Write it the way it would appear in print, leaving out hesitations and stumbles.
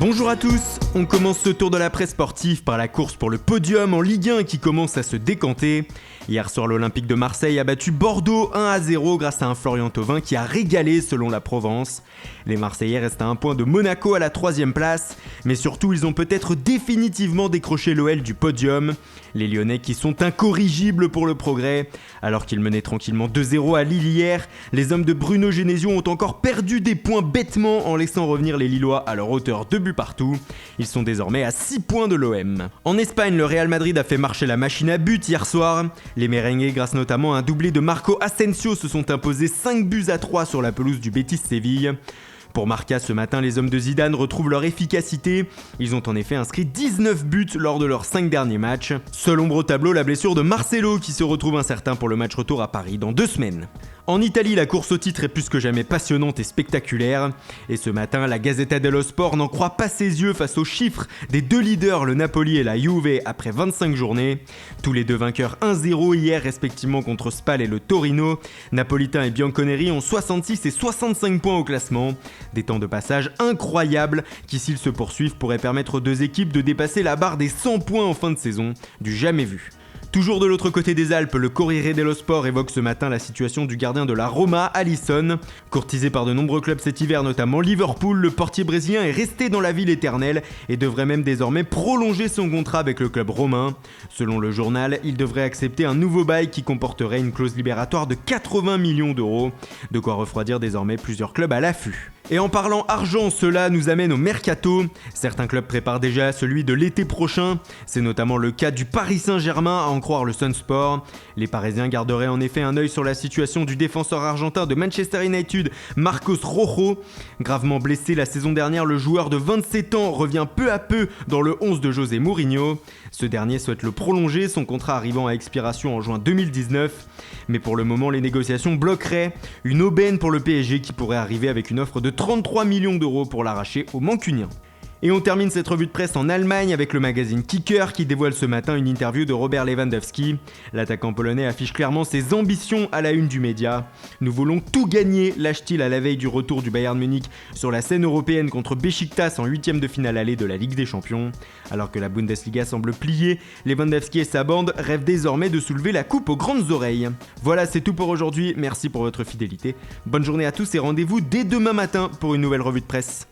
Bonjour à tous, on commence ce tour de la presse sportive par la course pour le podium en Ligue 1 qui commence à se décanter. Hier soir, l'Olympique de Marseille a battu Bordeaux 1-0 grâce à un Florian Thauvin qui a régalé selon la Provence. Les Marseillais restent à un point de Monaco à la 3ème place, mais surtout ils ont peut-être définitivement décroché l'OL du podium. Les Lyonnais qui sont incorrigibles pour le progrès. Alors qu'ils menaient tranquillement 2-0 à Lille hier, les hommes de Bruno Genesio ont encore perdu des points bêtement en laissant revenir les Lillois à leur hauteur 2 buts partout. Ils sont désormais à 6 points de l'OM. En Espagne, le Real Madrid a fait marcher la machine à but hier soir. Les merengues, grâce notamment à un doublé de Marco Asensio, se sont imposés 5-3 sur la pelouse du Betis Séville. Pour Marca, ce matin, les hommes de Zidane retrouvent leur efficacité. Ils ont en effet inscrit 19 buts lors de leurs 5 derniers matchs. Seule ombre au tableau, la blessure de Marcelo qui se retrouve incertain pour le match retour à Paris dans 2 semaines. En Italie, la course au titre est plus que jamais passionnante et spectaculaire. Et ce matin, la Gazzetta dello Sport n'en croit pas ses yeux face aux chiffres des deux leaders, le Napoli et la Juve, après 25 journées. Tous les deux vainqueurs 1-0 hier respectivement contre Spal et le Torino. Napolitain et Bianconeri ont 66 et 65 points au classement. Des temps de passage incroyables qui, s'ils se poursuivent, pourraient permettre aux deux équipes de dépasser la barre des 100 points en fin de saison, du jamais vu. Toujours de l'autre côté des Alpes, le Corriere dello Sport évoque ce matin la situation du gardien de la Roma, Alisson. Courtisé par de nombreux clubs cet hiver, notamment Liverpool, le portier brésilien est resté dans la ville éternelle et devrait même désormais prolonger son contrat avec le club romain. Selon le journal, il devrait accepter un nouveau bail qui comporterait une clause libératoire de 80 millions d'euros. De quoi refroidir désormais plusieurs clubs à l'affût. Et en parlant argent, cela nous amène au mercato. Certains clubs préparent déjà celui de l'été prochain. C'est notamment le cas du Paris Saint-Germain, à en croire le Sun Sport. Les Parisiens garderaient en effet un œil sur la situation du défenseur argentin de Manchester United, Marcos Rojo. Gravement blessé la saison dernière, le joueur de 27 ans revient peu à peu dans le 11 de José Mourinho. Ce dernier souhaite le prolonger, son contrat arrivant à expiration en juin 2019. Mais pour le moment, les négociations bloqueraient. Une aubaine pour le PSG qui pourrait arriver avec une offre de 33 millions d'euros pour l'arracher aux Mancuniens. Et on termine cette revue de presse en Allemagne avec le magazine Kicker qui dévoile ce matin une interview de Robert Lewandowski. L'attaquant polonais affiche clairement ses ambitions à la une du média. Nous voulons tout gagner, lâche-t-il à la veille du retour du Bayern Munich sur la scène européenne contre Beşiktaş en 8ème de finale allée de la Ligue des Champions. Alors que la Bundesliga semble plier, Lewandowski et sa bande rêvent désormais de soulever la coupe aux grandes oreilles. Voilà, c'est tout pour aujourd'hui, merci pour votre fidélité. Bonne journée à tous et rendez-vous dès demain matin pour une nouvelle revue de presse.